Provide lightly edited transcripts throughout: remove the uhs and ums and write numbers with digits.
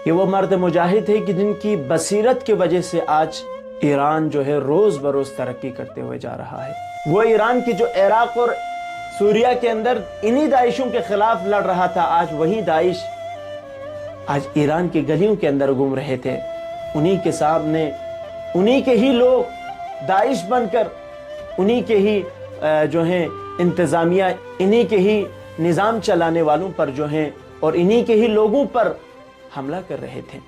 یہ وہ مرد مجاہد ہے کہ جن کی بصیرت کی وجہ سے آج ایران جو ہے روز بروز ترقی کرتے ہوئے جا رہا ہے۔ وہ ایران کی جو عراق اور سوریہ کے اندر انہی داعشوں کے خلاف لڑ رہا تھا، آج وہی داعش آج ایران کی گلیوں کے اندر گھوم رہے تھے۔ انہی کے سامنے انہی کے ہی لوگ داعش بن کر انہی کے ہی جو ہیں انتظامیہ، انہی کے ہی نظام چلانے والوں پر جو ہیں اور انہی کے ہی لوگوں پر حملہ کر رہے تھے۔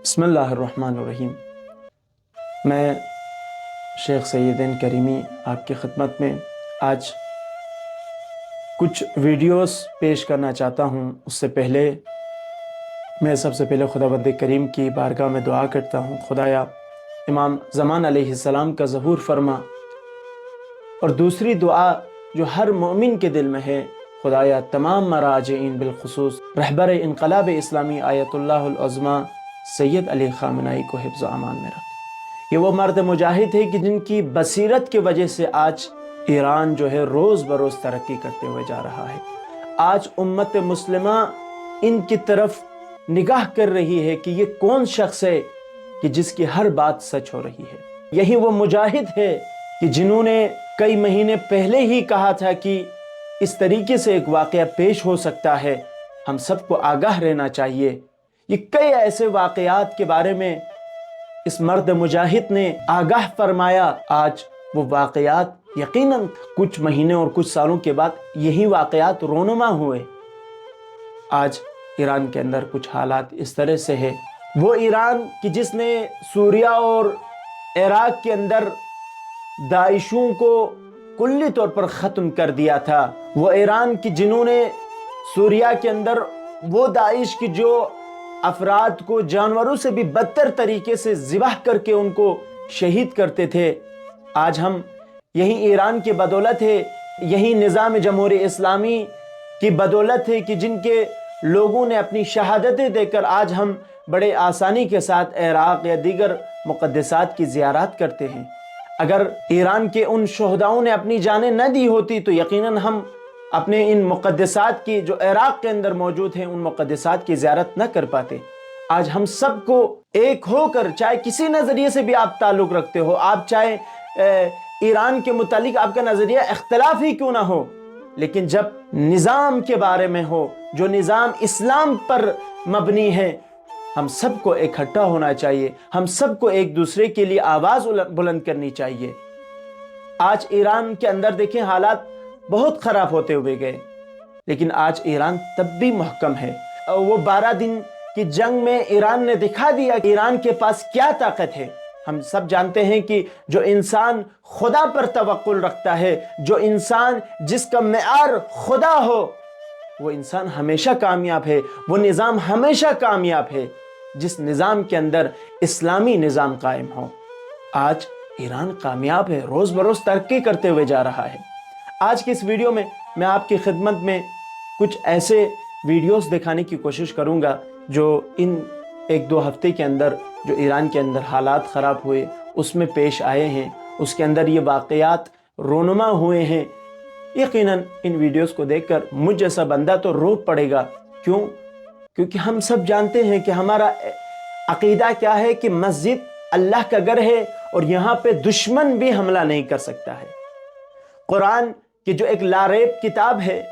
بسم اللہ الرحمن الرحیم۔ میں شیخ سیدین کریمی آپ کی خدمت میں آج کچھ ویڈیوز پیش کرنا چاہتا ہوں۔ اس سے پہلے میں سب سے پہلے خداوند کریم کی بارگاہ میں دعا کرتا ہوں، خدایا امام زمان علیہ السلام کا ظہور فرما، اور دوسری دعا جو ہر مومن کے دل میں ہے، خدایا تمام مراجعین بالخصوص رہبر انقلاب اسلامی آیت اللہ العظمیٰ سید علی خامنہئی کو حفظ و امان میں رکھ۔ یہ وہ مرد مجاہد ہے کہ جن کی بصیرت کی وجہ سے آج ایران جو ہے روز بروز ترقی کرتے ہوئے جا رہا ہے۔ آج امت مسلمہ ان کی طرف نگاہ کر رہی ہے کہ یہ کون شخص ہے کہ جس کی ہر بات سچ ہو رہی ہے۔ یہی وہ مجاہد ہے کہ جنہوں نے کئی مہینے پہلے ہی کہا تھا کہ اس طریقے سے ایک واقعہ پیش ہو سکتا ہے، ہم سب کو آگاہ رہنا چاہیے۔ یہ کئی ایسے واقعات کے بارے میں اس مرد مجاہد نے آگاہ فرمایا۔ آج وہ واقعات یقیناً کچھ مہینے اور کچھ سالوں کے بعد یہی واقعات رونما ہوئے۔ آج ایران کے اندر کچھ حالات اس طرح سے ہے، وہ ایران کی جس نے سوریہ اور عراق کے اندر داعشوں کو کلی طور پر ختم کر دیا تھا، وہ ایران کی جنہوں نے سوریہ کے اندر وہ داعش کی جو افراد کو جانوروں سے بھی بدتر طریقے سے ذبح کر کے ان کو شہید کرتے تھے، آج ہم یہی ایران کی بدولت ہے، یہی نظام جمہوری اسلامی کی بدولت ہے کہ جن کے لوگوں نے اپنی شہادتیں دے کر آج ہم بڑے آسانی کے ساتھ عراق یا دیگر مقدسات کی زیارات کرتے ہیں۔ اگر ایران کے ان شہداؤں نے اپنی جانیں نہ دی ہوتی تو یقیناً ہم اپنے ان مقدسات کی جو عراق کے اندر موجود ہیں ان مقدسات کی زیارت نہ کر پاتے۔ آج ہم سب کو ایک ہو کر، چاہے کسی نظریے سے بھی آپ تعلق رکھتے ہو، آپ چاہے ایران کے متعلق آپ کا نظریہ اختلاف ہی کیوں نہ ہو، لیکن جب نظام کے بارے میں ہو جو نظام اسلام پر مبنی ہے، ہم سب کو اکٹھا ہونا چاہیے، ہم سب کو ایک دوسرے کے لیے آواز بلند کرنی چاہیے۔ آج ایران کے اندر دیکھیں حالات بہت خراب ہوتے ہوئے گئے، لیکن آج ایران تب بھی محکم ہے۔ وہ 12 دن کی جنگ میں ایران نے دکھا دیا کہ ایران کے پاس کیا طاقت ہے۔ ہم سب جانتے ہیں کہ جو انسان خدا پر توکل رکھتا ہے، جو انسان جس کا معیار خدا ہو، وہ انسان ہمیشہ کامیاب ہے، وہ نظام ہمیشہ کامیاب ہے جس نظام کے اندر اسلامی نظام قائم ہو۔ آج ایران کامیاب ہے، روز بروز ترقی کرتے ہوئے جا رہا ہے۔ آج کی اس ویڈیو میں میں آپ کی خدمت میں کچھ ایسے ویڈیوز دکھانے کی کوشش کروں گا جو ان 1-2 ہفتے کے اندر جو ایران کے اندر حالات خراب ہوئے اس میں پیش آئے ہیں، اس کے اندر یہ واقعات رونما ہوئے ہیں۔ یقیناً ان ویڈیوز کو دیکھ کر مجھ جیسا بندہ تو رو پڑے گا۔ کیوں؟ کیونکہ ہم سب جانتے ہیں کہ ہمارا عقیدہ کیا ہے کہ مسجد اللہ کا گھر ہے اور یہاں پہ دشمن بھی حملہ نہیں کر سکتا ہے۔ قرآن کی جو ایک لاریب کتاب ہے،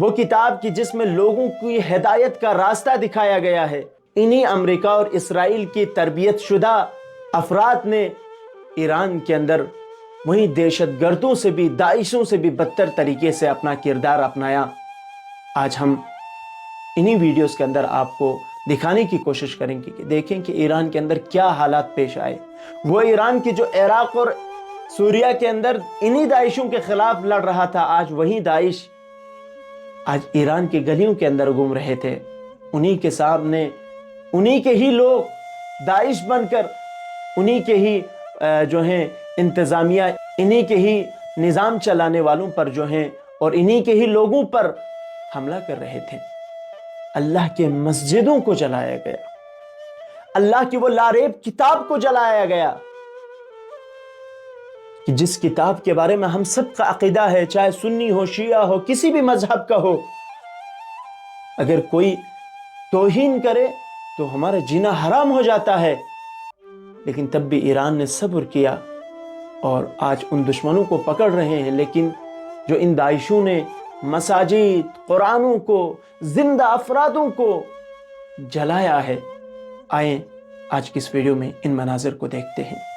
وہ کتاب کی جس میں لوگوں کی ہدایت کا راستہ دکھایا گیا ہے، انہی امریکہ اور اسرائیل کی تربیت شدہ افراد نے ایران کے اندر وہی دہشت گردوں سے بھی، داعشوں سے بھی بدتر طریقے سے اپنا کردار اپنایا۔ آج ہم انہی ویڈیوز کے اندر آپ کو دکھانے کی کوشش کریں گے کہ دیکھیں کہ ایران کے اندر کیا حالات پیش آئے۔ وہ ایران کی جو عراق اور سوریہ کے اندر انہی داعشوں کے خلاف لڑ رہا تھا، آج وہی داعش آج ایران کی گلیوں کے اندر گھوم رہے تھے۔ انہی کے سامنے انہی کے ہی لوگ داعش بن کر انہی کے ہی جو ہیں انتظامیہ، انہی کے ہی نظام چلانے والوں پر جو ہیں اور انہی کے ہی لوگوں پر حملہ کر رہے تھے۔ اللہ کے مسجدوں کو جلایا گیا، اللہ کی وہ لاریب کتاب کو جلایا گیا کہ جس کتاب کے بارے میں ہم سب کا عقیدہ ہے، چاہے سنی ہو، شیعہ ہو، کسی بھی مذہب کا ہو، اگر کوئی توہین کرے تو ہمارا جینا حرام ہو جاتا ہے، لیکن تب بھی ایران نے صبر کیا اور آج ان دشمنوں کو پکڑ رہے ہیں۔ لیکن جو ان داعشوں نے مساجد، قرآنوں کو، زندہ افرادوں کو جلایا ہے، آئیں آج کی اس ویڈیو میں ان مناظر کو دیکھتے ہیں۔